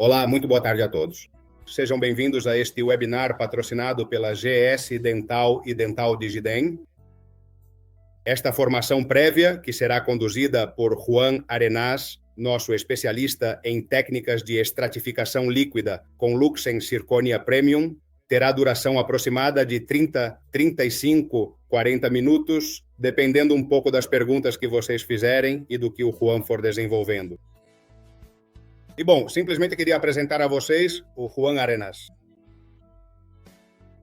Olá, muito boa tarde a todos. Sejam bem-vindos a este webinar patrocinado pela GS Dental e Dental Digidem. Esta formação prévia, que será conduzida por Juan Arenaz, nosso especialista em técnicas de estratificação líquida com Luxen Zirconia Premium, terá duração aproximada de 30, 35, 40 minutos, dependendo um pouco das perguntas que vocês fizerem e do que o Juan for desenvolvendo. E bom, simplesmente queria apresentar a vocês o Juan Arenaz.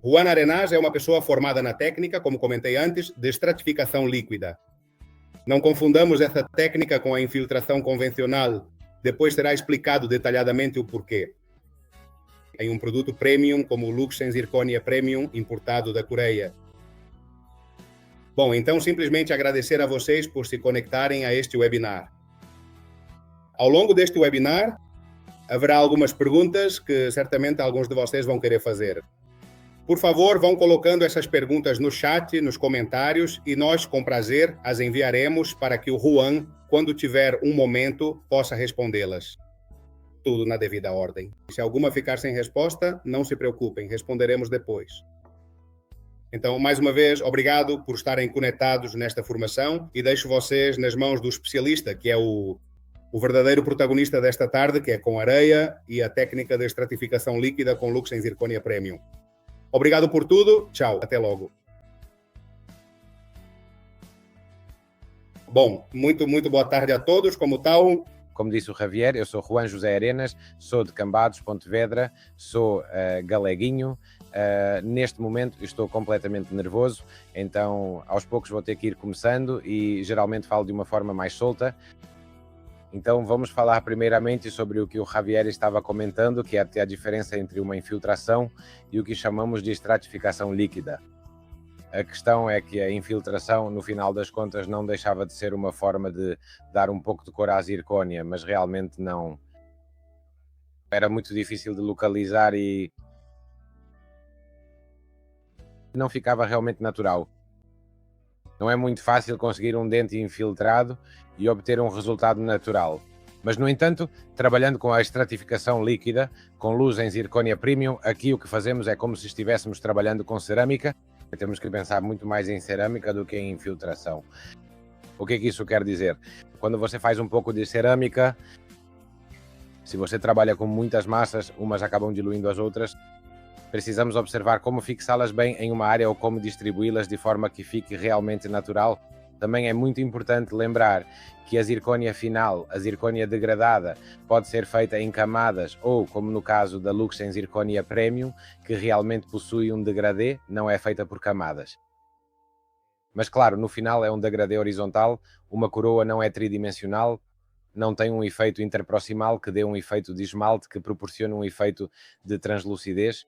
Juan Arenaz é uma pessoa formada na técnica, como comentei antes, de estratificação líquida. Não confundamos essa técnica com a infiltração convencional. Depois será explicado detalhadamente o porquê. Em um produto premium como o Luxen Zirconia Premium, importado da Coreia. Bom, então simplesmente agradecer a vocês por se conectarem a este webinar. Ao longo deste webinar, haverá algumas perguntas que certamente alguns de vocês vão querer fazer. Por favor, vão colocando essas perguntas no chat, nos comentários, e nós, com prazer, as enviaremos para que o Juan, quando tiver um momento, possa respondê-las. Tudo na devida ordem. Se alguma ficar sem resposta, não se preocupem, responderemos depois. Então, mais uma vez, obrigado por estarem conectados nesta formação e deixo vocês nas mãos do especialista, que é o verdadeiro protagonista desta tarde, que é com areia e a técnica de estratificação líquida com Luxen Zirconia Premium. Obrigado por tudo. Tchau. Até logo. Bom, muito boa tarde a todos. Como estão? Como disse o Javier, eu sou Juan José Arenas, sou de Cambados, Pontevedra, sou galeguinho. Neste momento estou completamente nervoso, então aos poucos vou ter que ir começando e geralmente falo de uma forma mais solta. Então vamos falar primeiramente sobre o que o Javier estava comentando, que é a diferença entre uma infiltração e o que chamamos de estratificação líquida. A questão é que a infiltração, no final das contas, não deixava de ser uma forma de dar um pouco de cor à zircónia, mas realmente não. Era muito difícil de localizar e não ficava realmente natural. Não é muito fácil conseguir um dente infiltrado e obter um resultado natural. Mas, no entanto, trabalhando com a estratificação líquida, com luz em zirconia premium, aqui o que fazemos é como se estivéssemos trabalhando com cerâmica. Temos que pensar muito mais em cerâmica do que em infiltração. O que é que isso quer dizer? Quando você faz um pouco de cerâmica, se você trabalha com muitas massas, umas acabam diluindo as outras, precisamos observar como fixá-las bem em uma área ou como distribuí-las de forma que fique realmente natural. Também é muito importante lembrar que a zircónia final, a zircónia degradada, pode ser feita em camadas ou, como no caso da Luxen Zirconia Premium, que realmente possui um degradê, não é feita por camadas. Mas claro, no final é um degradê horizontal, uma coroa não é tridimensional, não tem um efeito interproximal que dê um efeito de esmalte que proporciona um efeito de translucidez.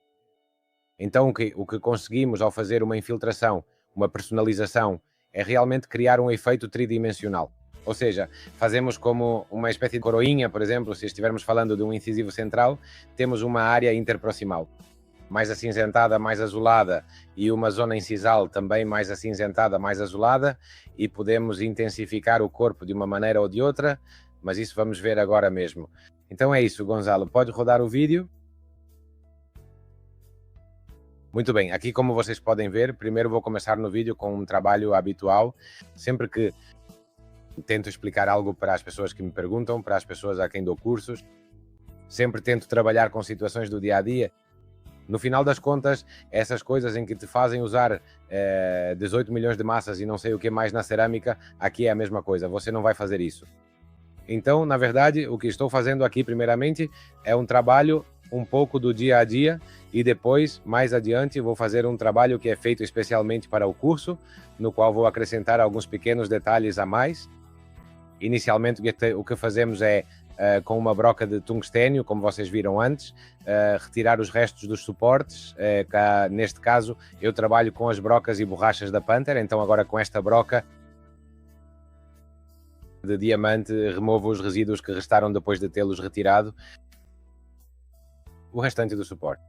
Então o que conseguimos ao fazer uma infiltração, uma personalização, é realmente criar um efeito tridimensional. Ou seja, fazemos como uma espécie de coroinha, por exemplo, se estivermos falando de um incisivo central, temos uma área interproximal, mais acinzentada, mais azulada, e uma zona incisal também mais acinzentada, mais azulada, e podemos intensificar o corpo de uma maneira ou de outra, mas isso vamos ver agora mesmo. Então é isso, Gonzalo, pode rodar o vídeo? Muito bem, aqui como vocês podem ver, primeiro vou começar no vídeo com um trabalho habitual. Sempre que tento explicar algo para as pessoas que me perguntam, para as pessoas a quem dou cursos, sempre tento trabalhar com situações do dia a dia. No final das contas, essas coisas em que te fazem usar 18 milhões de massas e não sei o que mais na cerâmica, aqui é a mesma coisa, você não vai fazer isso. Então, na verdade, o que estou fazendo aqui primeiramente é um trabalho um pouco do dia a dia e depois, mais adiante, vou fazer um trabalho que é feito especialmente para o curso, no qual vou acrescentar alguns pequenos detalhes a mais. Inicialmente o que fazemos é, com uma broca de tungstênio, como vocês viram antes, retirar os restos dos suportes. Neste caso, eu trabalho com as brocas e borrachas da Panther, então agora com esta broca de diamante removo os resíduos que restaram depois de tê-los retirado, o restante do suporte.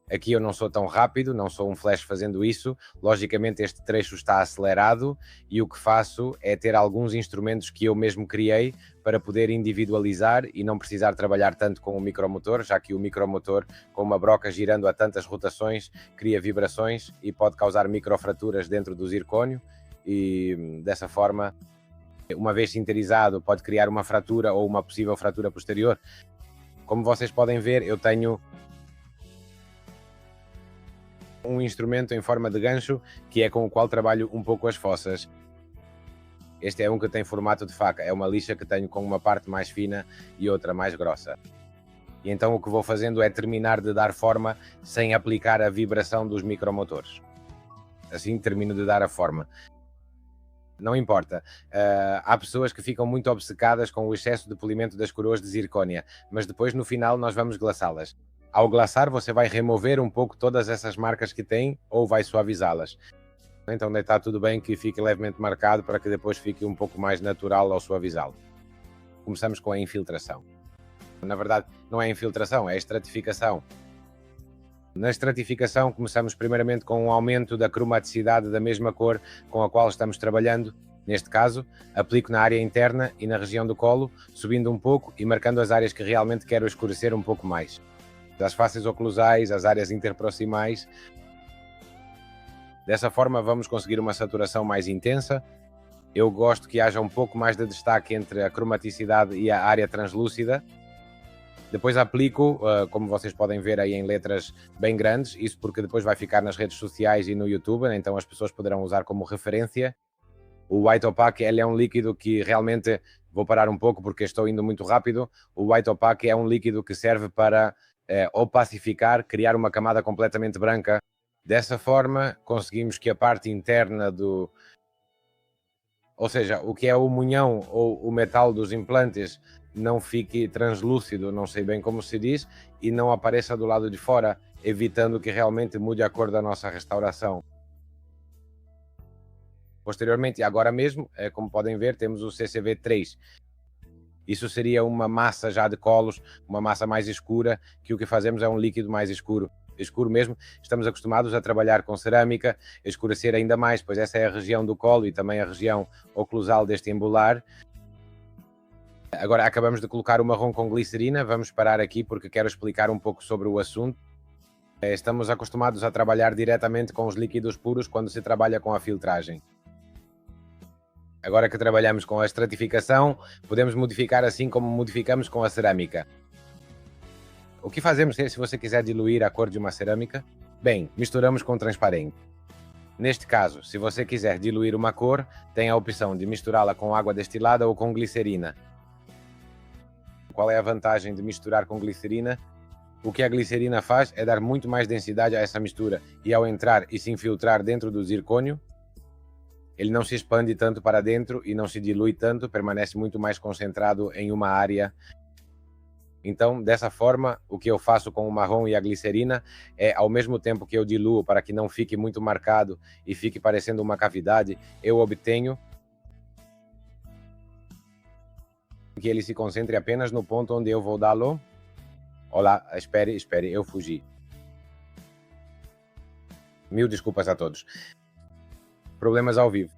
Aqui eu não sou tão rápido, não sou um flash fazendo isso. Logicamente este trecho está acelerado e o que faço é ter alguns instrumentos que eu mesmo criei para poder individualizar e não precisar trabalhar tanto com o micromotor, já que o micromotor, com uma broca girando a tantas rotações, cria vibrações e pode causar microfraturas dentro do zircónio e dessa forma, uma vez sinterizado, pode criar uma fratura ou uma possível fratura posterior. Como vocês podem ver, eu tenho um instrumento em forma de gancho, que é com o qual trabalho um pouco as fossas. Este é um que tem formato de faca, é uma lixa que tenho com uma parte mais fina e outra mais grossa. E então o que vou fazendo é terminar de dar forma sem aplicar a vibração dos micromotores. Assim termino de dar a forma. Não importa, há pessoas que ficam muito obcecadas com o excesso de polimento das coroas de zircónia, mas depois no final nós vamos glaçá-las. Ao glaçar você vai remover um pouco todas essas marcas que tem ou vai suavizá-las. Então está tudo bem que fique levemente marcado para que depois fique um pouco mais natural ao suavizá-lo. Começamos com a infiltração. Na verdade não é infiltração, é estratificação. Na estratificação começamos primeiramente com um aumento da cromaticidade da mesma cor com a qual estamos trabalhando. Neste caso, aplico na área interna e na região do colo, subindo um pouco e marcando as áreas que realmente quero escurecer um pouco mais. As faces oclusais, as áreas interproximais. Dessa forma vamos conseguir uma saturação mais intensa. Eu gosto que haja um pouco mais de destaque entre a cromaticidade e a área translúcida. Depois aplico, como vocês podem ver aí em letras bem grandes, isso porque depois vai ficar nas redes sociais e no YouTube, então as pessoas poderão usar como referência. O White Opaque ele é um líquido que realmente, vou parar um pouco porque estou indo muito rápido, o White Opaque é um líquido que serve para opacificar, criar uma camada completamente branca. Dessa forma conseguimos que a parte interna do... Ou seja, o que é o munhão ou o metal dos implantes não fique translúcido, não sei bem como se diz, e não apareça do lado de fora, evitando que realmente mude a cor da nossa restauração. Posteriormente, agora mesmo, como podem ver, temos o CCV3. Isso seria uma massa já de colos, uma massa mais escura, que o que fazemos é um líquido mais escuro. Escuro mesmo, estamos acostumados a trabalhar com cerâmica, escurecer ainda mais, pois essa é a região do colo e também a região oclusal deste embolar. Agora acabamos de colocar o marrom com glicerina, vamos parar aqui porque quero explicar um pouco sobre o assunto. Estamos acostumados a trabalhar diretamente com os líquidos puros quando se trabalha com a filtragem. Agora que trabalhamos com a estratificação, podemos modificar assim como modificamos com a cerâmica. O que fazemos se você quiser diluir a cor de uma cerâmica? Bem, misturamos com transparente. Neste caso, se você quiser diluir uma cor, tem a opção de misturá-la com água destilada ou com glicerina. Qual é a vantagem de misturar com glicerina? O que a glicerina faz é dar muito mais densidade a essa mistura e ao entrar e se infiltrar dentro do zircônio, ele não se expande tanto para dentro e não se dilui tanto, permanece muito mais concentrado em uma área. Então, dessa forma, o que eu faço com o marrom e a glicerina é, ao mesmo tempo que eu diluo para que não fique muito marcado e fique parecendo uma cavidade, eu obtenho que ele se concentre apenas no ponto onde eu vou dá-lo. Olá, espere, eu fugi. Mil desculpas a todos. Problemas ao vivo.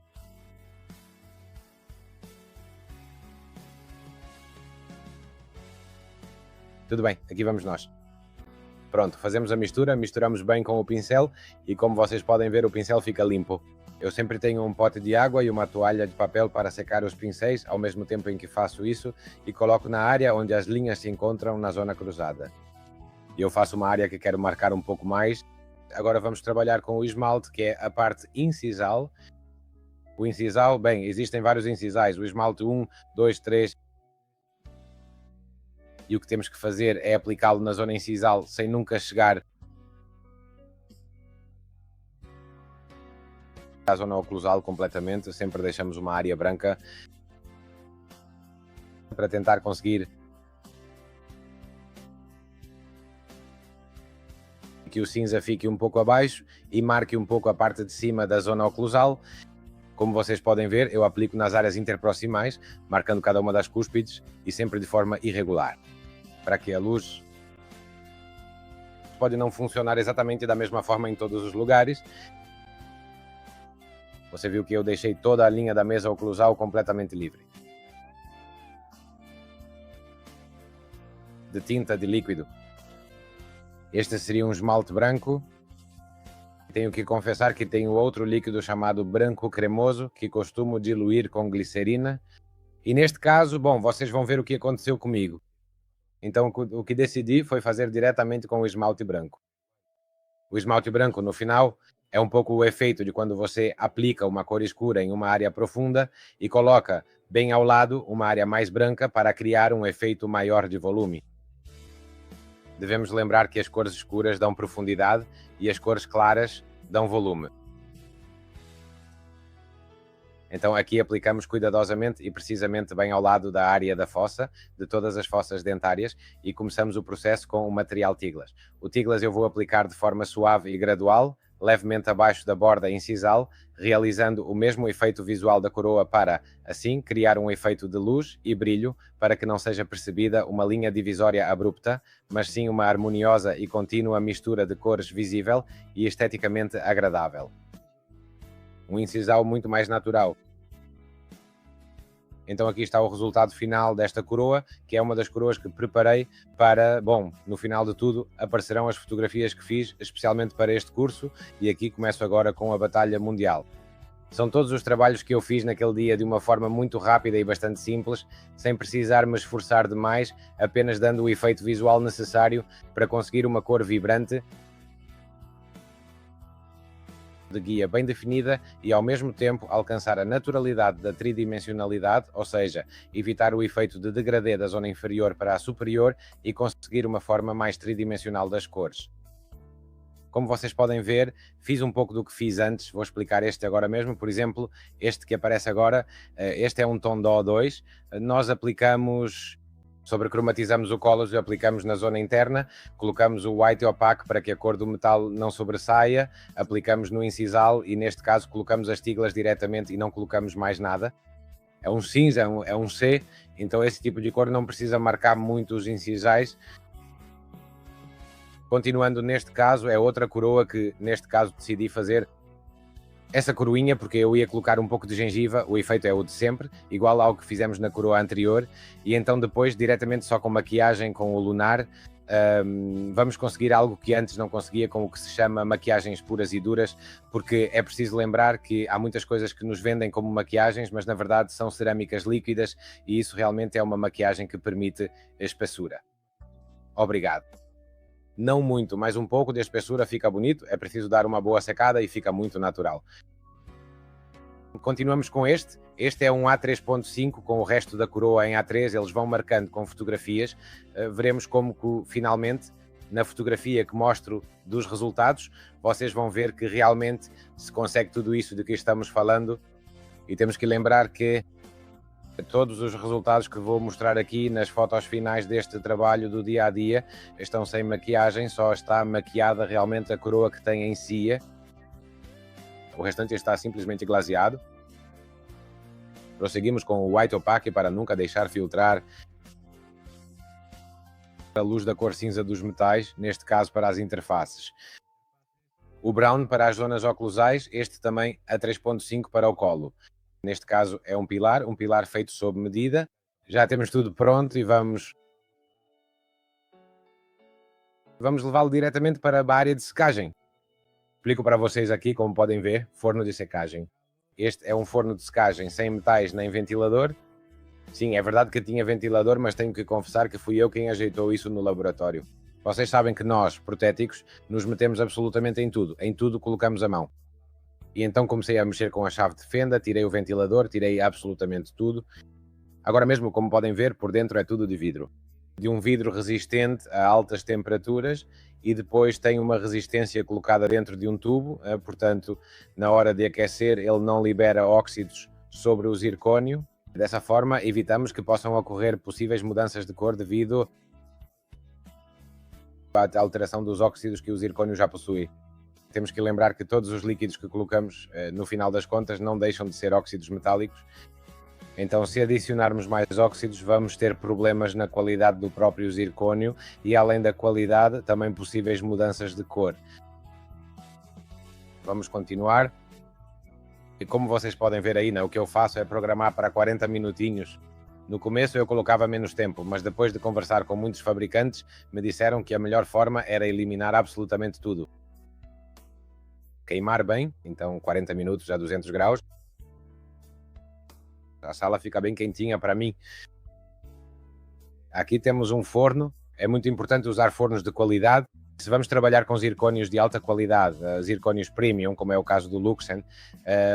Tudo bem, aqui vamos nós. Pronto, fazemos a mistura, misturamos bem com o pincel e como vocês podem ver o pincel fica limpo. Eu sempre tenho um pote de água e uma toalha de papel para secar os pincéis ao mesmo tempo em que faço isso e coloco na área onde as linhas se encontram na zona cruzada. Eu faço uma área que quero marcar um pouco mais. Agora vamos trabalhar com o esmalte, que é a parte incisal. O incisal, bem, existem vários incisais, o esmalte 1, 2, 3. E o que temos que fazer é aplicá-lo na zona incisal sem nunca chegar à zona oclusal completamente. Sempre deixamos uma área branca para tentar conseguir que o cinza fique um pouco abaixo e marque um pouco a parte de cima da zona oclusal. Como vocês podem ver, eu aplico nas áreas interproximais, marcando cada uma das cúspides e sempre de forma irregular, para que a luz pode não funcionar exatamente da mesma forma em todos os lugares. Você viu que eu deixei toda a linha da mesa oclusal completamente livre de tinta, de líquido. Este seria um esmalte branco. Tenho que confessar que tenho outro líquido chamado branco cremoso, que costumo diluir com glicerina. E neste caso, bom, vocês vão ver o que aconteceu comigo. Então, o que decidi foi fazer diretamente com o esmalte branco. O esmalte branco, no final, é um pouco o efeito de quando você aplica uma cor escura em uma área profunda e coloca bem ao lado uma área mais branca para criar um efeito maior de volume. Devemos lembrar que as cores escuras dão profundidade e as cores claras dão volume. Então aqui aplicamos cuidadosamente e precisamente bem ao lado da área da fossa, de todas as fossas dentárias, e começamos o processo com o material Tiglas. O Tiglas eu vou aplicar de forma suave e gradual, levemente abaixo da borda incisal, realizando o mesmo efeito visual da coroa para, assim, criar um efeito de luz e brilho para que não seja percebida uma linha divisória abrupta, mas sim uma harmoniosa e contínua mistura de cores visível e esteticamente agradável. Um incisal muito mais natural. Então aqui está o resultado final desta coroa, que é uma das coroas que preparei para, bom, no final de tudo aparecerão as fotografias que fiz especialmente para este curso, e aqui começo agora com a Batalha Mundial. São todos os trabalhos que eu fiz naquele dia de uma forma muito rápida e bastante simples, sem precisar me esforçar demais, apenas dando o efeito visual necessário para conseguir uma cor vibrante, de guia bem definida e ao mesmo tempo alcançar a naturalidade da tridimensionalidade, ou seja, evitar o efeito de degradê da zona inferior para a superior e conseguir uma forma mais tridimensional das cores. Como vocês podem ver, fiz um pouco do que fiz antes, vou explicar este agora mesmo. Por exemplo, este que aparece agora, este é um tom dó 2, nós sobrecromatizamos o colors e aplicamos na zona interna, colocamos o white opaque para que a cor do metal não sobressaia, aplicamos no incisal e neste caso colocamos as tiglas diretamente e não colocamos mais nada. É um cinza, é um C, então esse tipo de cor não precisa marcar muito os incisais. Continuando neste caso, é outra coroa que neste caso decidi fazer essa coroinha porque eu ia colocar um pouco de gengiva, o efeito é o de sempre, igual ao que fizemos na coroa anterior, e então depois diretamente só com maquiagem, com o lunar, vamos conseguir algo que antes não conseguia com o que se chama maquiagens puras e duras, porque é preciso lembrar que há muitas coisas que nos vendem como maquiagens, mas na verdade são cerâmicas líquidas e isso realmente é uma maquiagem que permite espessura. Obrigado. Não muito, mas um pouco de espessura fica bonito, é preciso dar uma boa secada e fica muito natural. Continuamos com este é um A3.5 com o resto da coroa em A3, eles vão marcando com fotografias, veremos como que finalmente na fotografia que mostro dos resultados, vocês vão ver que realmente se consegue tudo isso de que estamos falando, e temos que lembrar que todos os resultados que vou mostrar aqui nas fotos finais deste trabalho do dia a dia estão sem maquiagem, só está maquiada realmente a coroa que tem em si. O restante está simplesmente glaseado. Prosseguimos com o white opaque para nunca deixar filtrar a luz da cor cinza dos metais, neste caso para as interfaces. O brown para as zonas oclusais, este também a 3.5 para o colo. Neste caso é um pilar feito sob medida. Já temos tudo pronto e vamos levá-lo diretamente para a área de secagem. Explico para vocês aqui, como podem ver, forno de secagem. Este é um forno de secagem sem metais nem ventilador. Sim, é verdade que tinha ventilador, mas tenho que confessar que fui eu quem ajeitou isso no laboratório. Vocês sabem que nós, protéticos, nos metemos absolutamente em tudo colocamos a mão. E então comecei a mexer com a chave de fenda, tirei o ventilador, tirei absolutamente tudo. Agora mesmo, como podem ver, por dentro é tudo de vidro. De um vidro resistente a altas temperaturas e depois tem uma resistência colocada dentro de um tubo, portanto, na hora de aquecer ele não libera óxidos sobre o zircónio. Dessa forma, evitamos que possam ocorrer possíveis mudanças de cor devido à alteração dos óxidos que o zircónio já possui. Temos que lembrar que todos os líquidos que colocamos, no final das contas, não deixam de ser óxidos metálicos. Então, se adicionarmos mais óxidos, vamos ter problemas na qualidade do próprio zircónio e, além da qualidade, também possíveis mudanças de cor. Vamos continuar. E como vocês podem ver aí, né, o que eu faço é programar para 40 minutinhos. No começo eu colocava menos tempo, mas depois de conversar com muitos fabricantes, me disseram que a melhor forma era eliminar absolutamente tudo. Queimar bem, então 40 minutos a 200 graus. A sala fica bem quentinha para mim. Aqui temos um forno. É muito importante usar fornos de qualidade. Se vamos trabalhar com zircónios de alta qualidade, zircónios premium, como é o caso do Luxen,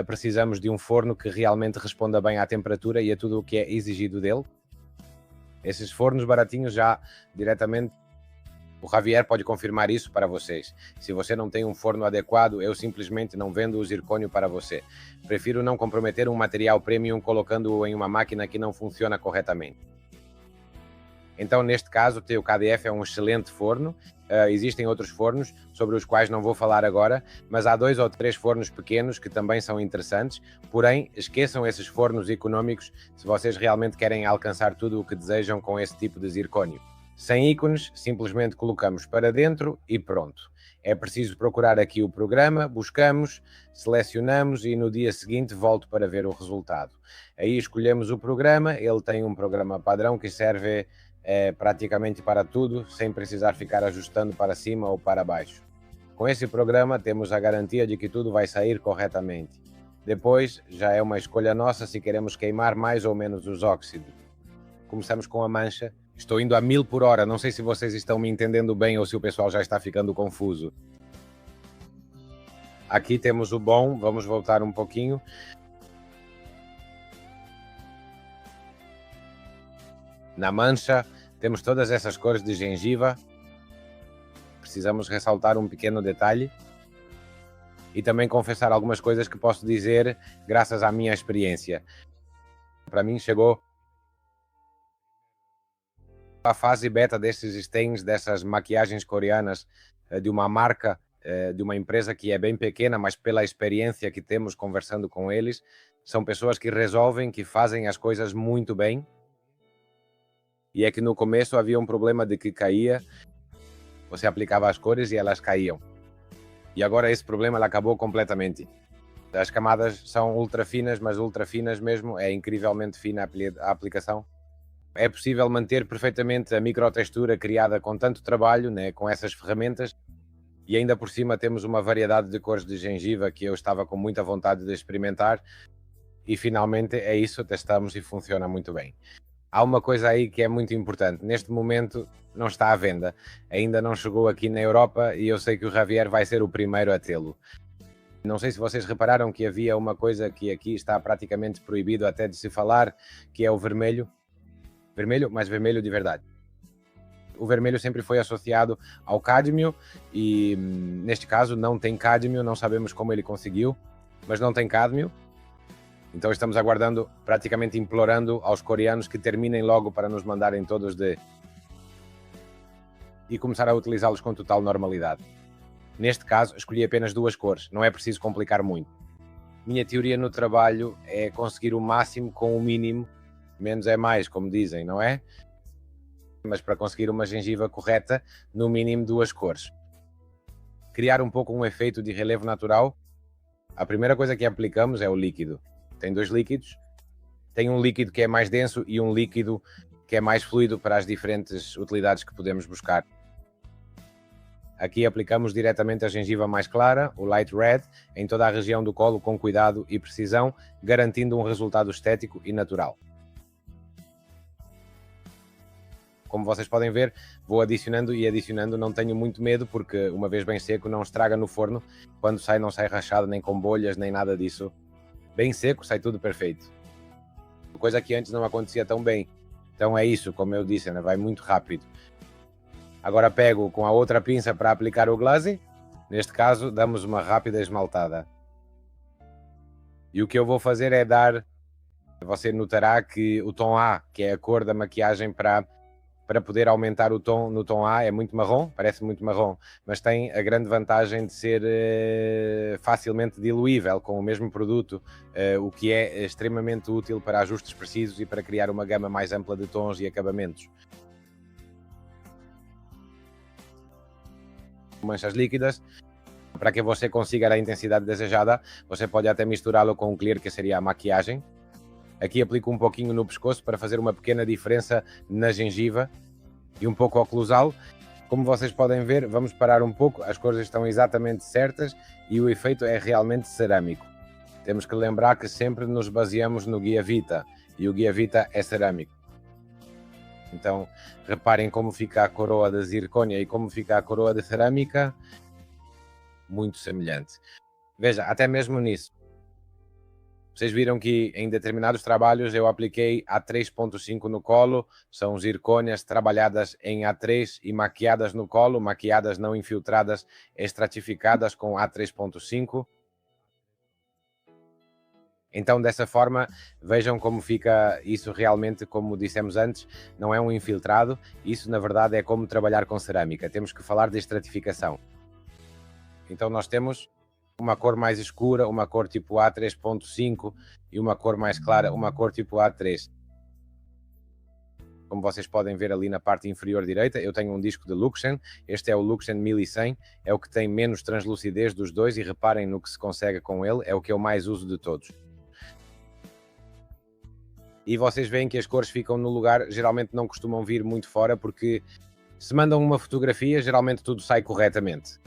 precisamos de um forno que realmente responda bem à temperatura e a tudo o que é exigido dele. Esses fornos baratinhos já diretamente, o Javier pode confirmar isso para vocês. Se você não tem um forno adequado, eu simplesmente não vendo o zircônio para você. Prefiro não comprometer um material premium colocando-o em uma máquina que não funciona corretamente. Então, neste caso, o TUKDF é um excelente forno. Existem outros fornos sobre os quais não vou falar agora, mas há 2 ou 3 fornos pequenos que também são interessantes. Porém, esqueçam esses fornos económicos se vocês realmente querem alcançar tudo o que desejam com esse tipo de zircônio. Sem ícones, simplesmente colocamos para dentro e pronto. É preciso procurar aqui o programa, buscamos, selecionamos e no dia seguinte volto para ver o resultado. Aí escolhemos o programa, ele tem um programa padrão que serve praticamente para tudo, sem precisar ficar ajustando para cima ou para baixo. Com esse programa temos a garantia de que tudo vai sair corretamente. Depois já é uma escolha nossa se queremos queimar mais ou menos os óxidos. Começamos com a mancha. Estou indo a 1000 por hora, não sei se vocês estão me entendendo bem ou se o pessoal já está ficando confuso. Aqui temos o bom, vamos voltar um pouquinho. Na mancha temos todas essas cores de gengiva. Precisamos ressaltar um pequeno detalhe e também confessar algumas coisas que posso dizer graças à minha experiência. Para mim chegou a fase beta desses stains, dessas maquiagens coreanas de uma marca, de uma empresa que é bem pequena, mas pela experiência que temos conversando com eles, são pessoas que resolvem, que fazem as coisas muito bem. E é que no começo havia um problema de que caía, você aplicava as cores e elas caíam. E agora esse problema acabou completamente. As camadas são ultra finas, mas ultra finas mesmo, é incrivelmente fina a aplicação. É possível manter perfeitamente a microtextura criada com tanto trabalho, né, com essas ferramentas, e ainda por cima temos uma variedade de cores de gengiva que eu estava com muita vontade de experimentar, e finalmente é isso, testamos e funciona muito bem. Há uma coisa aí que é muito importante, neste momento não está à venda, ainda não chegou aqui na Europa e eu sei que o Javier vai ser o primeiro a tê-lo. Não sei se vocês repararam que havia uma coisa que aqui está praticamente proibido até de se falar, que é o vermelho. Vermelho, mas vermelho de verdade. O vermelho sempre foi associado ao cádmio e neste caso não tem cádmio, não sabemos como ele conseguiu, mas não tem cádmio. Então estamos aguardando, praticamente implorando aos coreanos que terminem logo para nos mandarem todos e começar a utilizá-los com total normalidade. Neste caso, escolhi apenas 2 cores, não é preciso complicar muito. Minha teoria no trabalho é conseguir o máximo com o mínimo, menos é mais, como dizem, não é? Mas para conseguir uma gengiva correta, no mínimo 2 cores. Criar um pouco um efeito de relevo natural, a primeira coisa que aplicamos é o líquido. Tem 2 líquidos, tem um líquido que é mais denso e um líquido que é mais fluido para as diferentes utilidades que podemos buscar. Aqui aplicamos diretamente a gengiva mais clara, o light red, em toda a região do colo com cuidado e precisão, garantindo um resultado estético e natural. Como vocês podem ver, vou adicionando e adicionando, não tenho muito medo porque uma vez bem seco não estraga no forno, quando sai não sai rachado nem com bolhas nem nada disso. Bem seco sai tudo perfeito. Coisa que antes não acontecia tão bem. Então é isso, como eu disse, né? Vai muito rápido. Agora pego com a outra pinça para aplicar o glaze. Neste caso, damos uma rápida esmaltada. E o que eu vou fazer é dar... Você notará que o tom A, que é a cor da maquiagem para para poder aumentar o tom no tom A. É muito marrom, parece muito marrom, mas tem a grande vantagem de ser facilmente diluível com o mesmo produto, o que é extremamente útil para ajustes precisos e para criar uma gama mais ampla de tons e acabamentos. Manchas líquidas, para que você consiga a intensidade desejada, você pode até misturá-lo com um clear, que seria a maquiagem. Aqui aplico um pouquinho no pescoço para fazer uma pequena diferença na gengiva e um pouco oclusal. Como vocês podem ver, vamos parar um pouco, as cores estão exatamente certas e o efeito é realmente cerâmico. Temos que lembrar que sempre nos baseamos no Guia Vita e o Guia Vita é cerâmico. Então, reparem como fica a coroa de zircônia e como fica a coroa de cerâmica, muito semelhante. Veja, até mesmo nisso. Vocês viram que em determinados trabalhos eu apliquei A3.5 no colo, são zircônias trabalhadas em A3 e maquiadas no colo, maquiadas não infiltradas, estratificadas com A3.5. Então, dessa forma, vejam como fica isso realmente, como dissemos antes, não é um infiltrado, isso na verdade é como trabalhar com cerâmica, temos que falar de estratificação. Então nós temos uma cor mais escura, uma cor tipo A3.5 e uma cor mais clara, uma cor tipo A3. Como vocês podem ver ali na parte inferior direita, eu tenho um disco de Luxen, este é o Luxen 1100, é o que tem menos translucidez dos dois e reparem no que se consegue com ele, é o que eu mais uso de todos. E vocês veem que as cores ficam no lugar, geralmente não costumam vir muito fora, porque se mandam uma fotografia, geralmente tudo sai corretamente.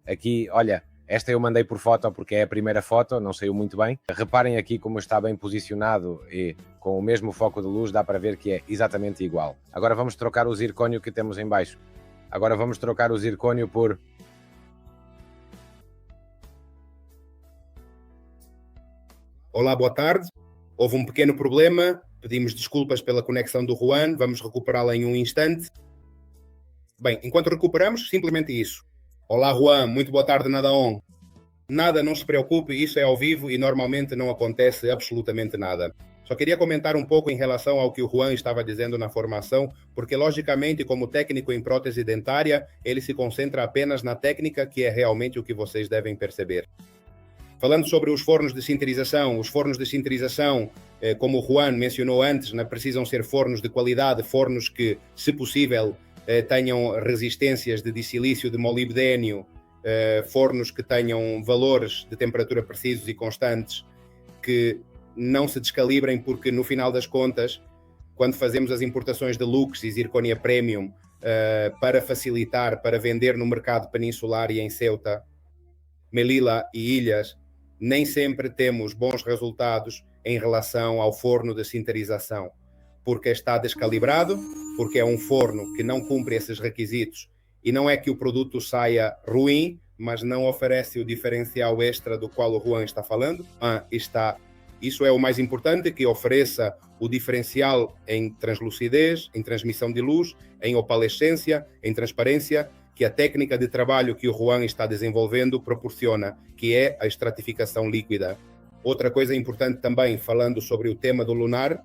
Aqui, olha, esta eu mandei por foto porque é a primeira foto, não saiu muito bem. Reparem aqui como está bem posicionado e com o mesmo foco de luz dá para ver que é exatamente igual. Agora vamos trocar o zircônio que temos em baixo. Agora vamos trocar o zircônio por... Olá, boa tarde. Houve um pequeno problema, pedimos desculpas pela conexão do Juan, vamos recuperá-la em um instante. Bem, enquanto recuperamos, simplesmente isso. Olá, Juan, muito boa tarde, Nadaon. Nada, não se preocupe, isso é ao vivo e normalmente não acontece absolutamente nada. Só queria comentar um pouco em relação ao que o Juan estava dizendo na formação, porque logicamente, como técnico em prótese dentária, ele se concentra apenas na técnica, que é realmente o que vocês devem perceber. Falando sobre os fornos de sinterização, como o Juan mencionou antes, precisam ser fornos de qualidade, fornos que, se possível, tenham resistências de disilício, de molibdênio, fornos que tenham valores de temperatura precisos e constantes, que não se descalibrem, porque no final das contas, quando fazemos as importações de Lux e Zirconia Premium para facilitar, para vender no mercado peninsular e em Ceuta, Melilla e Ilhas, nem sempre temos bons resultados em relação ao forno de sinterização, porque está descalibrado, porque é um forno que não cumpre esses requisitos, e não é que o produto saia ruim, mas não oferece o diferencial extra do qual o Juan está falando. Isso é o mais importante, que ofereça o diferencial em translucidez, em transmissão de luz, em opalescência, em transparência, que a técnica de trabalho que o Juan está desenvolvendo proporciona, que é a estratificação líquida. Outra coisa importante também, falando sobre o tema do lunar,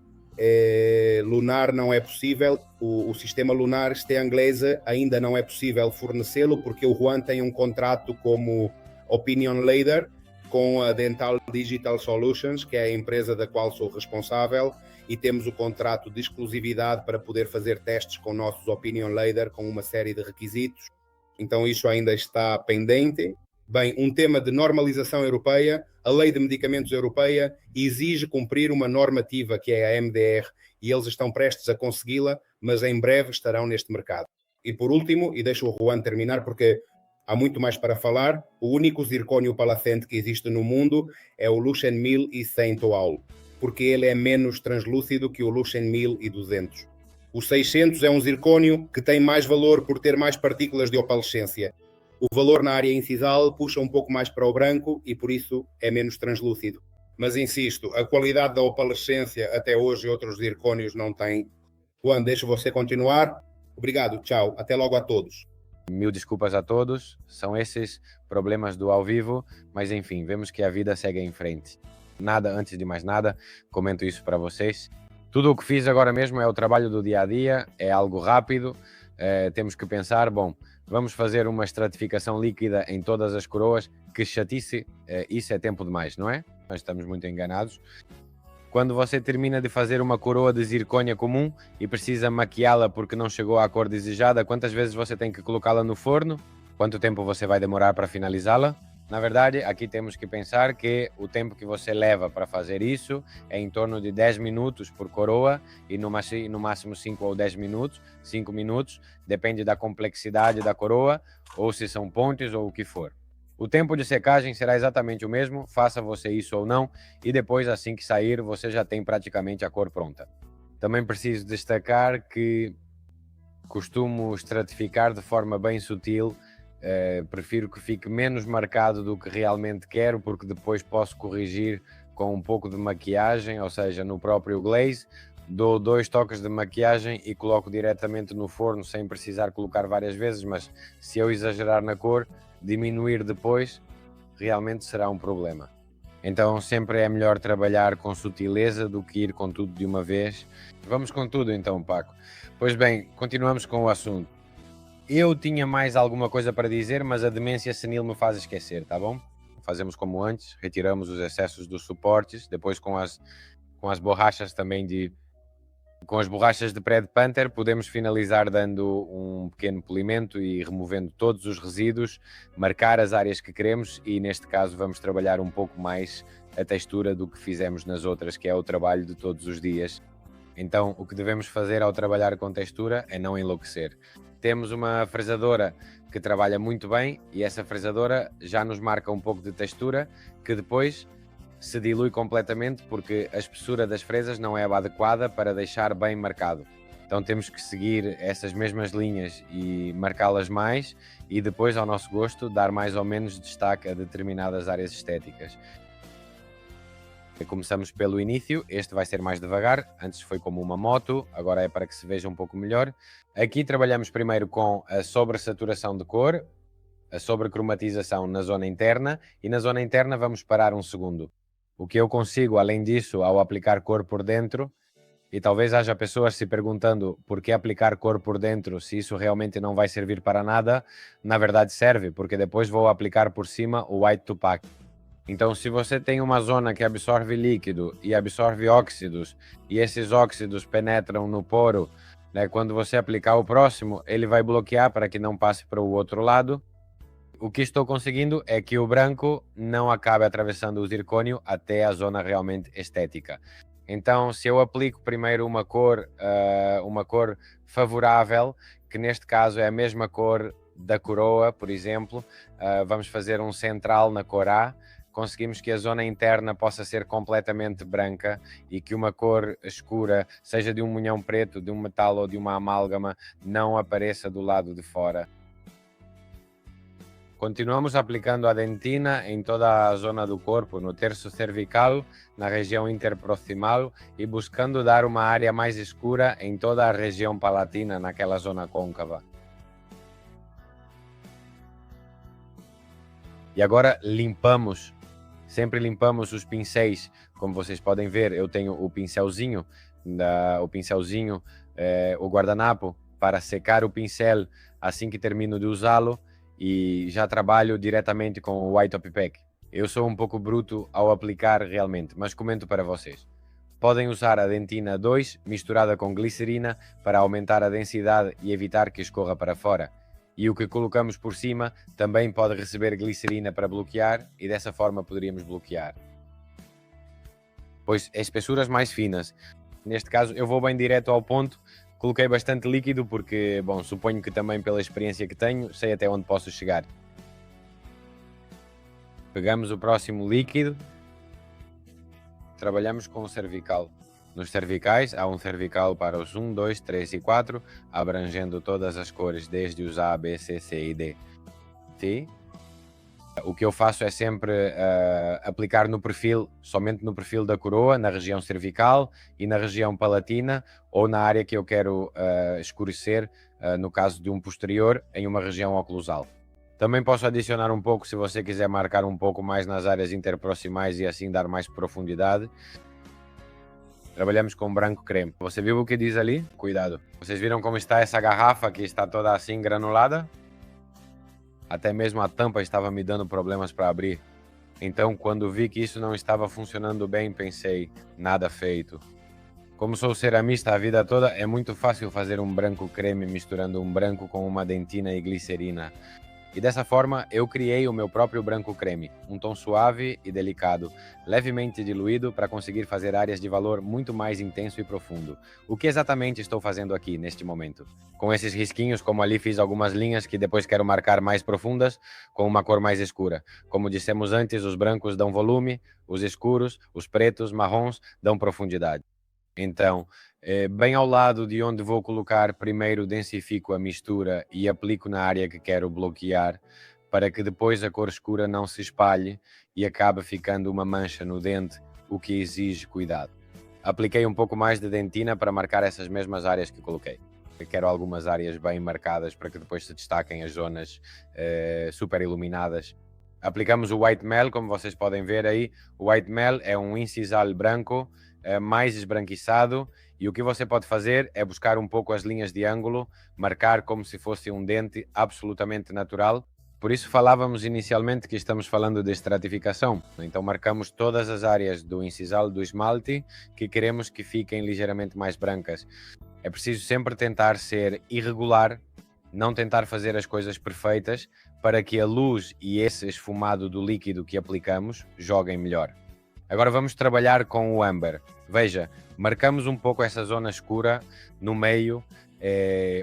lunar não é possível, o sistema lunar Steanglese ainda não é possível fornecê-lo, porque o Juan tem um contrato como Opinion Leader com a Dental Digital Solutions, que é a empresa da qual sou responsável, e temos o contrato de exclusividade para poder fazer testes com nossos Opinion Leader com uma série de requisitos. Então isso ainda está pendente. Bem, um tema de normalização europeia, a Lei de Medicamentos Europeia exige cumprir uma normativa que é a MDR, e eles estão prestes a consegui-la, mas em breve estarão neste mercado. E por último, e deixo o Juan terminar porque há muito mais para falar, o único zircônio palacente que existe no mundo é o Luxen 1100 Toal, porque ele é menos translúcido que o Luxen 1200. O 600 é um zircônio que tem mais valor por ter mais partículas de opalescência. O valor na área incisal puxa um pouco mais para o branco e por isso é menos translúcido. Mas insisto, a qualidade da opalescência até hoje outros zircônios não têm. Juan, deixo você continuar. Obrigado, tchau. Até logo a todos. Mil desculpas a todos, são esses problemas do ao vivo, mas enfim, vemos que a vida segue em frente. Nada, antes de mais nada, comento isso para vocês. Tudo o que fiz agora mesmo é o trabalho do dia a dia, é algo rápido, temos que pensar, bom, vamos fazer uma estratificação líquida em todas as coroas, que chatice, isso é tempo demais, não é? Nós estamos muito enganados. Quando você termina de fazer uma coroa de zircônia comum e precisa maquiá-la porque não chegou à cor desejada, quantas vezes você tem que colocá-la no forno? Quanto tempo você vai demorar para finalizá-la? Na verdade, aqui temos que pensar que o tempo que você leva para fazer isso é em torno de 10 minutos por coroa e no máximo 5 ou 10 minutos, 5 minutos, depende da complexidade da coroa ou se são pontes ou o que for. O tempo de secagem será exatamente o mesmo, faça você isso ou não, e depois, assim que sair, você já tem praticamente a cor pronta. Também preciso destacar que costumo estratificar de forma bem sutil. Prefiro que fique menos marcado do que realmente quero, porque depois posso corrigir com um pouco de maquiagem, ou seja, no próprio glaze, dou 2 toques de maquiagem e coloco diretamente no forno sem precisar colocar várias vezes, mas se eu exagerar na cor, diminuir depois, realmente será um problema. Então sempre é melhor trabalhar com sutileza do que ir com tudo de uma vez. Vamos com tudo então, Paco. Pois bem, continuamos com o assunto. Eu tinha mais alguma coisa para dizer, mas a demência senil me faz esquecer, tá bom? Fazemos como antes, retiramos os excessos dos suportes, depois com as borrachas também com as borrachas de Pred Panther podemos finalizar dando um pequeno polimento e removendo todos os resíduos, marcar as áreas que queremos e neste caso vamos trabalhar um pouco mais a textura do que fizemos nas outras, que é o trabalho de todos os dias. Então o que devemos fazer ao trabalhar com textura é não enlouquecer. Temos uma fresadora que trabalha muito bem e essa fresadora já nos marca um pouco de textura que depois se dilui completamente porque a espessura das fresas não é a adequada para deixar bem marcado. Então temos que seguir essas mesmas linhas e marcá-las mais e depois, ao nosso gosto, dar mais ou menos destaque a determinadas áreas estéticas. Começamos pelo início, este vai ser mais devagar, antes foi como uma moto, agora é para que se veja um pouco melhor. Aqui trabalhamos primeiro com a sobressaturação de cor, a sobrecromatização na zona interna e na zona interna vamos parar um segundo. O que eu consigo, além disso, ao aplicar cor por dentro, e talvez haja pessoas se perguntando por que aplicar cor por dentro se isso realmente não vai servir para nada, na verdade serve, porque depois vou aplicar por cima o White to Pack. Então, se você tem uma zona que absorve líquido e absorve óxidos, e esses óxidos penetram no poro, né, quando você aplicar o próximo, ele vai bloquear para que não passe para o outro lado. O que estou conseguindo é que o branco não acabe atravessando o zircônio até a zona realmente estética. Então, se eu aplico primeiro uma cor favorável, que neste caso é a mesma cor da coroa, por exemplo, vamos fazer um central na cor A, conseguimos que a zona interna possa ser completamente branca e que uma cor escura, seja de um munhão preto, de um metal ou de uma amálgama, não apareça do lado de fora. Continuamos aplicando a dentina em toda a zona do corpo, no terço cervical, na região interproximal e buscando dar uma área mais escura em toda a região palatina, naquela zona côncava. E agora limpamos, sempre limpamos os pincéis. Como vocês podem ver, eu tenho o pincelzinho, o guardanapo para secar o pincel assim que termino de usá-lo. E já trabalho diretamente com o White Top Pack. Eu sou um pouco bruto ao aplicar realmente, mas comento para vocês. Podem usar a dentina 2 misturada com glicerina para aumentar a densidade e evitar que escorra para fora. E o que colocamos por cima também pode receber glicerina para bloquear e dessa forma poderíamos bloquear. Pois espessuras mais finas. Neste caso eu vou bem direto ao ponto. Coloquei bastante líquido porque, bom, suponho que também pela experiência que tenho, sei até onde posso chegar. Pegamos o próximo líquido. Trabalhamos com o cervical. Nos cervicais, há um cervical para os 1, 2, 3 e 4, abrangendo todas as cores, desde os A, B, C, C e D. Sim? O que eu faço é sempre aplicar no perfil, somente no perfil da coroa, na região cervical e na região palatina, ou na área que eu quero escurecer, no caso de um posterior, em uma região oclusal. Também posso adicionar um pouco se você quiser marcar um pouco mais nas áreas interproximais e assim dar mais profundidade. Trabalhamos com branco creme. Você viu o que diz ali? Cuidado. Vocês viram como está essa garrafa que está toda assim granulada? Até mesmo a tampa estava me dando problemas para abrir. Então, quando vi que isso não estava funcionando bem, pensei, nada feito. Como sou ceramista a vida toda, é muito fácil fazer um branco creme misturando um branco com uma dentina e glicerina. E dessa forma, eu criei o meu próprio branco creme, um tom suave e delicado, levemente diluído para conseguir fazer áreas de valor muito mais intenso e profundo. O que exatamente estou fazendo aqui, neste momento? Com esses risquinhos, como ali fiz algumas linhas que depois quero marcar mais profundas, com uma cor mais escura. Como dissemos antes, os brancos dão volume, os escuros, os pretos, marrons, dão profundidade. Então, bem ao lado de onde vou colocar, primeiro densifico a mistura e aplico na área que quero bloquear, para que depois a cor escura não se espalhe e acabe ficando uma mancha no dente, o que exige cuidado. Apliquei um pouco mais de dentina para marcar essas mesmas áreas que coloquei. Eu quero algumas áreas bem marcadas para que depois se destaquem as zonas super iluminadas. Aplicamos o White Mel, como vocês podem ver aí. O White Mel é um incisal branco, mais esbranquiçado, e o que você pode fazer é buscar um pouco as linhas de ângulo, marcar como se fosse um dente absolutamente natural. Por isso falávamos inicialmente que estamos falando de estratificação. Então marcamos todas as áreas do incisal do esmalte que queremos que fiquem ligeiramente mais brancas. É preciso sempre tentar ser irregular, não tentar fazer as coisas perfeitas, para que a luz e esse esfumado do líquido que aplicamos joguem melhor. Agora vamos trabalhar com o âmbar. Veja, marcamos um pouco essa zona escura no meio,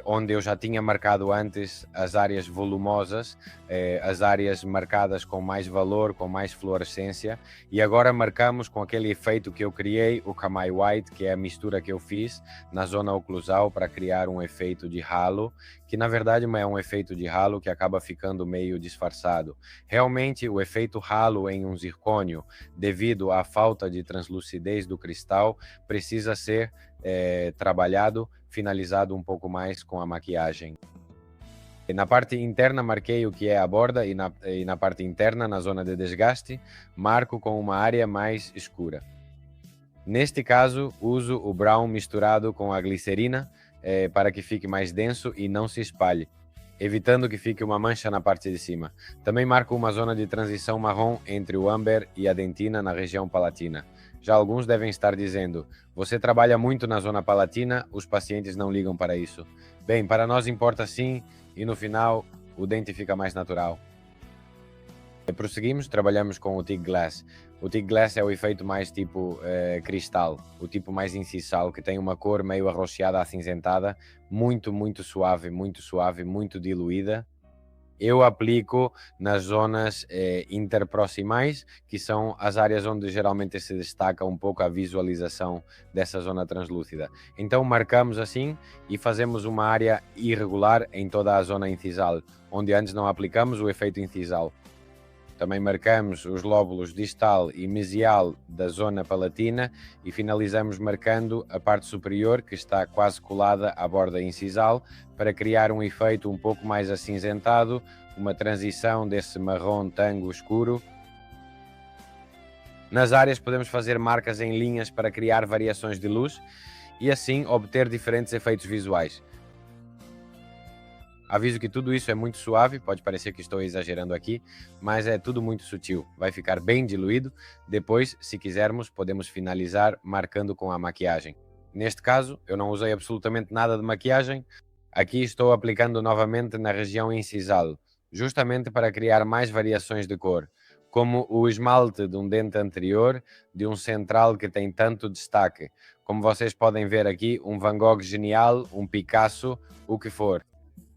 onde eu já tinha marcado antes as áreas volumosas, as áreas marcadas com mais valor, com mais fluorescência, e agora marcamos com aquele efeito que eu criei, o Kamai White, que é a mistura que eu fiz na zona oclusal para criar um efeito de halo, que na verdade é um efeito de halo que acaba ficando meio disfarçado. Realmente o efeito halo em um zircônio, devido à falta de translucidez do cristal, precisa ser trabalhado, finalizado um pouco mais com a maquiagem. E na parte interna marquei o que é a borda e na parte interna, na zona de desgaste, marco com uma área mais escura. Neste caso, uso o brown misturado com a glicerina para que fique mais denso e não se espalhe, evitando que fique uma mancha na parte de cima. Também marco uma zona de transição marrom entre o âmbar e a dentina na região palatina. Já alguns devem estar dizendo, você trabalha muito na zona palatina, os pacientes não ligam para isso. Bem, para nós importa sim, e no final o dente fica mais natural. Prosseguimos, trabalhamos com o TIG Glass. O TIG Glass é o efeito mais tipo cristal, o tipo mais incisal, que tem uma cor meio arroxeada, acinzentada, muito suave, muito diluída. Eu aplico nas zonas interproximais, que são as áreas onde geralmente se destaca um pouco a visualização dessa zona translúcida. Então marcamos assim e fazemos uma área irregular em toda a zona incisal, onde antes não aplicamos o efeito incisal. Também marcamos os lóbulos distal e mesial da zona palatina e finalizamos marcando a parte superior, que está quase colada à borda incisal, para criar um efeito um pouco mais acinzentado, uma transição desse marrom tango escuro. Nas áreas podemos fazer marcas em linhas para criar variações de luz e assim obter diferentes efeitos visuais. Aviso que tudo isso é muito suave, pode parecer que estou exagerando aqui, mas é tudo muito sutil, vai ficar bem diluído. Depois, se quisermos, podemos finalizar marcando com a maquiagem. Neste caso, eu não usei absolutamente nada de maquiagem. Aqui estou aplicando novamente na região incisal, justamente para criar mais variações de cor, como o esmalte de um dente anterior, de um central que tem tanto destaque. Como vocês podem ver aqui, um Van Gogh genial, um Picasso, o que for.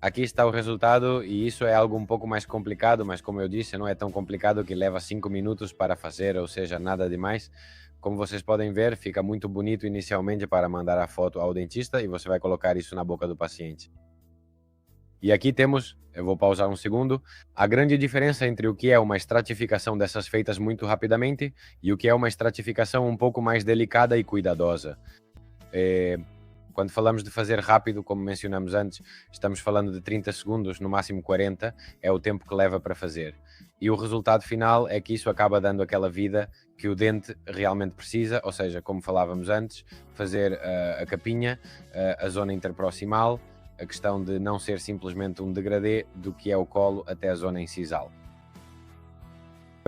Aqui está o resultado e isso é algo um pouco mais complicado, mas como eu disse, não é tão complicado que leva 5 minutos para fazer, ou seja, nada demais. Como vocês podem ver, fica muito bonito inicialmente para mandar a foto ao dentista e você vai colocar isso na boca do paciente. E aqui temos, eu vou pausar um segundo, a grande diferença entre o que é uma estratificação dessas feitas muito rapidamente e o que é uma estratificação um pouco mais delicada e cuidadosa. Quando falamos de fazer rápido, como mencionamos antes, estamos falando de 30 segundos, no máximo 40, é o tempo que leva para fazer. E o resultado final é que isso acaba dando aquela vida que o dente realmente precisa, ou seja, como falávamos antes, fazer a capinha, a zona interproximal, a questão de não ser simplesmente um degradê do que é o colo até a zona incisal.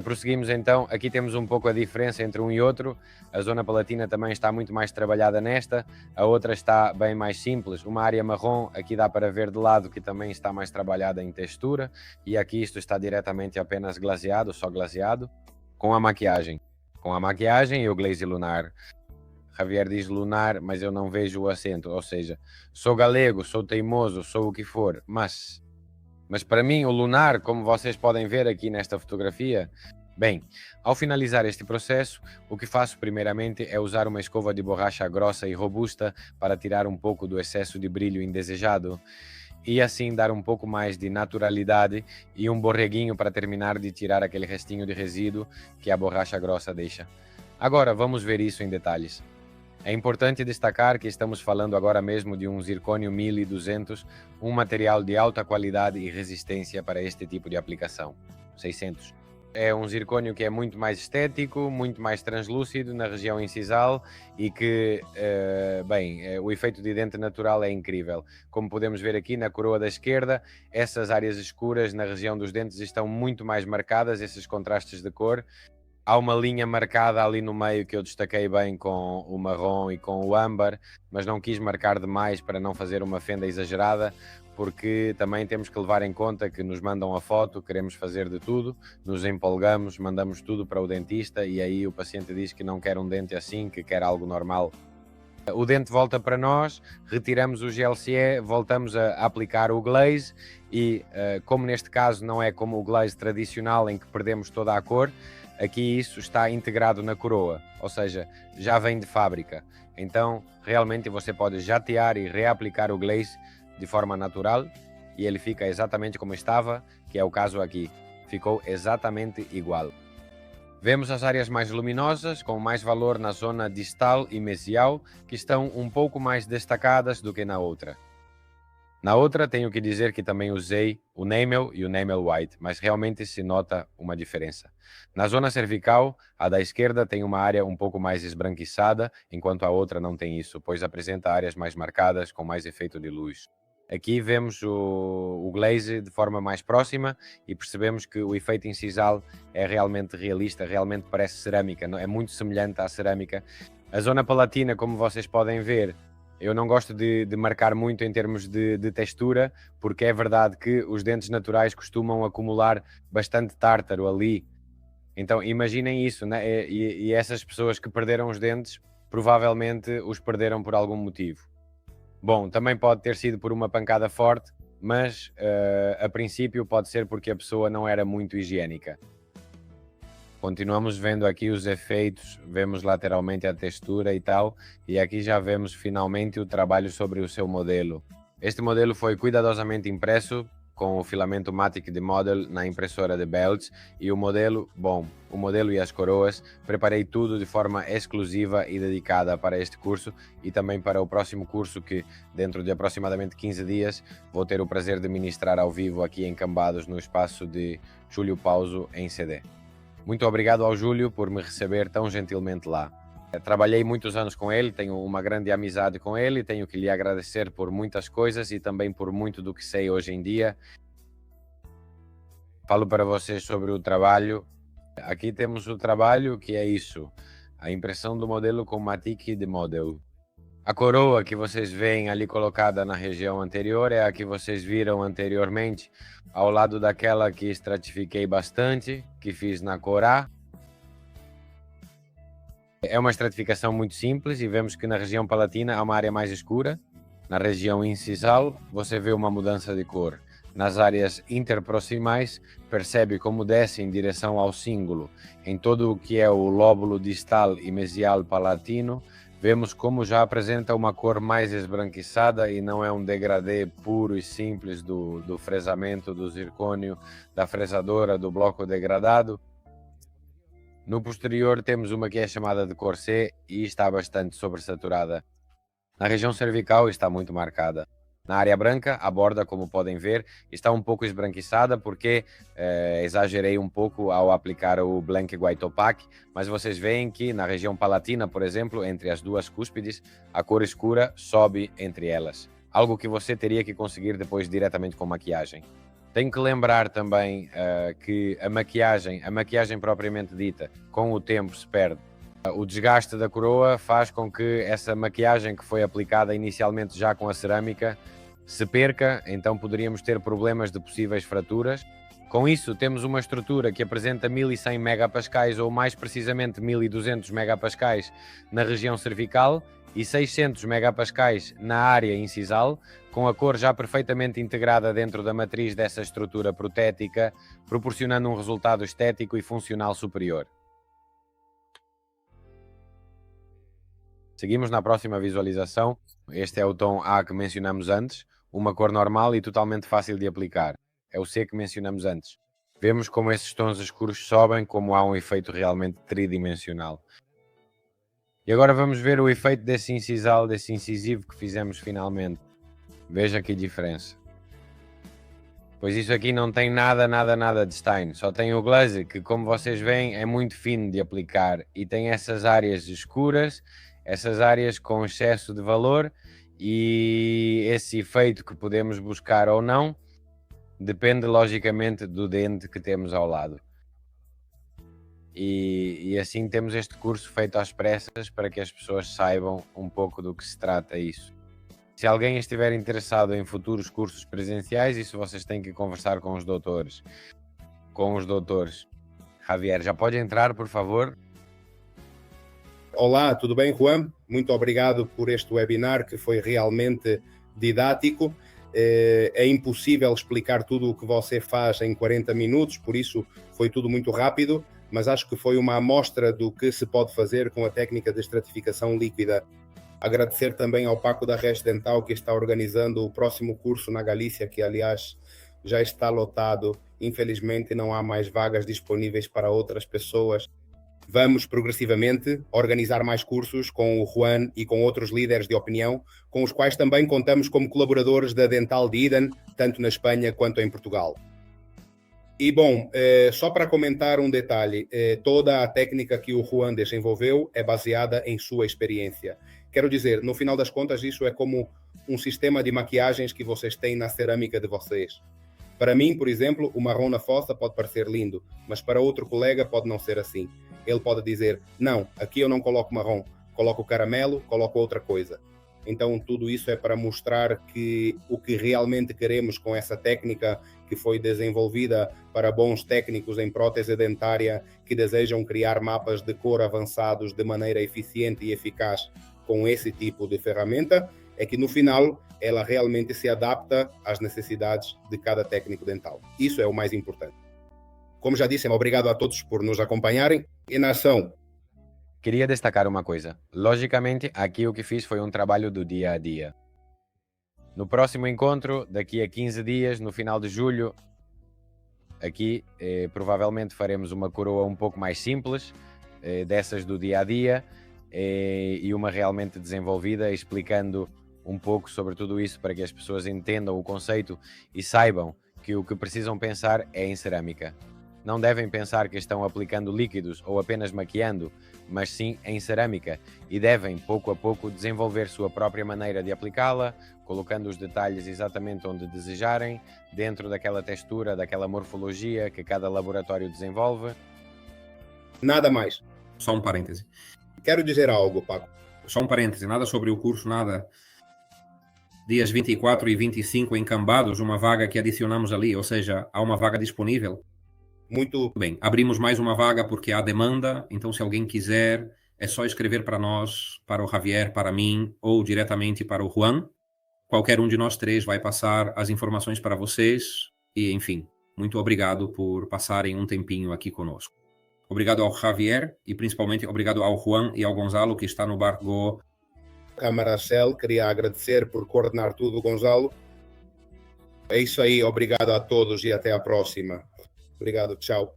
Prosseguimos então, aqui temos um pouco a diferença entre um e outro. A zona palatina também está muito mais trabalhada nesta, a outra está bem mais simples. Uma área marrom, aqui dá para ver de lado que também está mais trabalhada em textura, e aqui isto está diretamente apenas glaseado, só glaseado, com a maquiagem. Com a maquiagem e o glaze lunar. Javier diz lunar, mas eu não vejo o acento, ou seja, sou galego, sou teimoso, sou o que for, mas para mim o lunar, como vocês podem ver aqui nesta fotografia, bem, ao finalizar este processo, o que faço primeiramente é usar uma escova de borracha grossa e robusta para tirar um pouco do excesso de brilho indesejado e assim dar um pouco mais de naturalidade e um borreguinho para terminar de tirar aquele restinho de resíduo que a borracha grossa deixa. Agora vamos ver isso em detalhes. É importante destacar que estamos falando agora mesmo de um zircônio 1200, um material de alta qualidade e resistência para este tipo de aplicação. 600. É um zircônio que é muito mais estético, muito mais translúcido na região incisal e que, o efeito de dente natural é incrível. Como podemos ver aqui na coroa da esquerda, essas áreas escuras na região dos dentes estão muito mais marcadas, esses contrastes de cor. Há uma linha marcada ali no meio que eu destaquei bem com o marrom e com o âmbar, mas não quis marcar demais para não fazer uma fenda exagerada, porque também temos que levar em conta que nos mandam a foto, queremos fazer de tudo, nos empolgamos, mandamos tudo para o dentista e aí o paciente diz que não quer um dente assim, que quer algo normal. O dente volta para nós, retiramos o GLCE, voltamos a aplicar o glaze e, como neste caso não é como o glaze tradicional em que perdemos toda a cor, aqui isso está integrado na coroa, ou seja, já vem de fábrica. Então, realmente você pode jatear e reaplicar o glaze de forma natural e ele fica exatamente como estava, que é o caso aqui. Ficou exatamente igual. Vemos as áreas mais luminosas, com mais valor na zona distal e mesial, que estão um pouco mais destacadas do que na outra. Na outra, tenho que dizer que também usei o Enamel e o Enamel White, mas realmente se nota uma diferença. Na zona cervical, a da esquerda tem uma área um pouco mais esbranquiçada, enquanto a outra não tem isso, pois apresenta áreas mais marcadas, com mais efeito de luz. Aqui vemos o glaze de forma mais próxima e percebemos que o efeito incisal é realmente realista, realmente parece cerâmica, é muito semelhante à cerâmica. A zona palatina, como vocês podem ver, eu não gosto de marcar muito em termos de textura, porque é verdade que os dentes naturais costumam acumular bastante tártaro ali. Então imaginem isso, né? E essas pessoas que perderam os dentes, provavelmente os perderam por algum motivo. Bom, também pode ter sido por uma pancada forte, mas a princípio pode ser porque a pessoa não era muito higiênica. Continuamos vendo aqui os efeitos, vemos lateralmente a textura e tal, e aqui já vemos finalmente o trabalho sobre o seu modelo. Este modelo foi cuidadosamente impresso com o filamento Matic de Model na impressora de Belts e o modelo e as coroas, preparei tudo de forma exclusiva e dedicada para este curso e também para o próximo curso que, dentro de aproximadamente 15 dias, vou ter o prazer de ministrar ao vivo aqui em Cambados, no espaço de Júlio Pauso, em CD. Muito obrigado ao Júlio por me receber tão gentilmente lá. Trabalhei muitos anos com ele, tenho uma grande amizade com ele, tenho que lhe agradecer por muitas coisas e também por muito do que sei hoje em dia. Falo para vocês sobre o trabalho. Aqui temos o trabalho, que é isso, a impressão do modelo com Matic de Model. A coroa que vocês veem ali colocada na região anterior é a que vocês viram anteriormente, ao lado daquela que estratifiquei bastante, que fiz na cor A. É uma estratificação muito simples e vemos que na região palatina há uma área mais escura. Na região incisal você vê uma mudança de cor. Nas áreas interproximais percebe como desce em direção ao cíngulo. Em todo o que é o lóbulo distal e mesial palatino, vemos como já apresenta uma cor mais esbranquiçada e não é um degradê puro e simples do fresamento do zircônio, da fresadora, do bloco degradado. No posterior temos uma que é chamada de cor C e está bastante sobressaturada. Na região cervical está muito marcada. Na área branca, a borda, como podem ver, está um pouco esbranquiçada porque exagerei um pouco ao aplicar o Blank White Opaque, mas vocês veem que na região palatina, por exemplo, entre as duas cúspides, a cor escura sobe entre elas. Algo que você teria que conseguir depois diretamente com maquiagem. Tenho que lembrar também que a maquiagem propriamente dita, com o tempo se perde. O desgaste da coroa faz com que essa maquiagem que foi aplicada inicialmente já com a cerâmica se perca, então poderíamos ter problemas de possíveis fraturas. Com isso, temos uma estrutura que apresenta 1100 megapascais ou mais precisamente 1200 megapascais na região cervical e 600 megapascais na área incisal, com a cor já perfeitamente integrada dentro da matriz dessa estrutura protética, proporcionando um resultado estético e funcional superior. Seguimos na próxima visualização. Este é o tom A que mencionamos antes, uma cor normal e totalmente fácil de aplicar. É o C que mencionamos antes. Vemos como esses tons escuros sobem, como há um efeito realmente tridimensional. E agora vamos ver o efeito desse incisal, desse incisivo que fizemos finalmente. Veja que diferença. Pois isso aqui não tem nada de Stein, só tem o glaze, que como vocês veem é muito fino de aplicar e tem essas áreas escuras, essas áreas com excesso de valor, e esse efeito que podemos buscar ou não depende logicamente do dente que temos ao lado. E assim temos este curso feito às pressas para que as pessoas saibam um pouco do que se trata isso. Se alguém estiver interessado em futuros cursos presenciais, isso vocês têm que conversar com os doutores. Javier, já pode entrar, por favor? Olá, tudo bem, Juan? Muito obrigado por este webinar que foi realmente didático. É impossível explicar tudo o que você faz em 40 minutos, por isso foi tudo muito rápido, mas acho que foi uma amostra do que se pode fazer com a técnica de estratificação líquida. Agradecer também ao Paco da Res Dental, que está organizando o próximo curso na Galícia, que aliás já está lotado. Infelizmente não há mais vagas disponíveis para outras pessoas. Vamos progressivamente organizar mais cursos com o Juan e com outros líderes de opinião, com os quais também contamos como colaboradores da Dental de Eden, tanto na Espanha quanto em Portugal. E bom, só para comentar um detalhe, toda a técnica que o Juan desenvolveu é baseada em sua experiência. Quero dizer, no final das contas, isso é como um sistema de maquiagens que vocês têm na cerâmica de vocês. Para mim, por exemplo, o marrom na fossa pode parecer lindo, mas para outro colega pode não ser assim. Ele pode dizer, não, aqui eu não coloco marrom, coloco caramelo, coloco outra coisa. Então, tudo isso é para mostrar que o que realmente queremos com essa técnica que foi desenvolvida para bons técnicos em prótese dentária que desejam criar mapas de cor avançados de maneira eficiente e eficaz com esse tipo de ferramenta, é que no final ela realmente se adapta às necessidades de cada técnico dental. Isso é o mais importante. Como já disse, obrigado a todos por nos acompanharem. E na ação. Queria destacar uma coisa. Logicamente, aqui o que fiz foi um trabalho do dia a dia. No próximo encontro, daqui a 15 dias, no final de julho, aqui provavelmente faremos uma coroa um pouco mais simples, dessas do dia a dia, e uma realmente desenvolvida, explicando um pouco sobre tudo isso para que as pessoas entendam o conceito e saibam que o que precisam pensar é em cerâmica. Não devem pensar que estão aplicando líquidos ou apenas maquiando, mas sim em cerâmica, e devem, pouco a pouco, desenvolver sua própria maneira de aplicá-la, colocando os detalhes exatamente onde desejarem, dentro daquela textura, daquela morfologia que cada laboratório desenvolve. Nada mais. Só um parêntese. Quero dizer algo, Paco. Só um parêntese, nada sobre o curso, nada. Dias 24 e 25 em Cambados, uma vaga que adicionamos ali, ou seja, há uma vaga disponível. Muito bem, abrimos mais uma vaga porque há demanda, então se alguém quiser, é só escrever para nós, para o Javier, para mim, ou diretamente para o Juan. Qualquer um de nós três vai passar as informações para vocês e, enfim, muito obrigado por passarem um tempinho aqui conosco. Obrigado ao Javier e principalmente obrigado ao Juan e ao Gonzalo que está no Bar Go. A Maracel, queria agradecer por coordenar tudo, Gonzalo. É isso aí, obrigado a todos e até a próxima. Obrigado, tchau.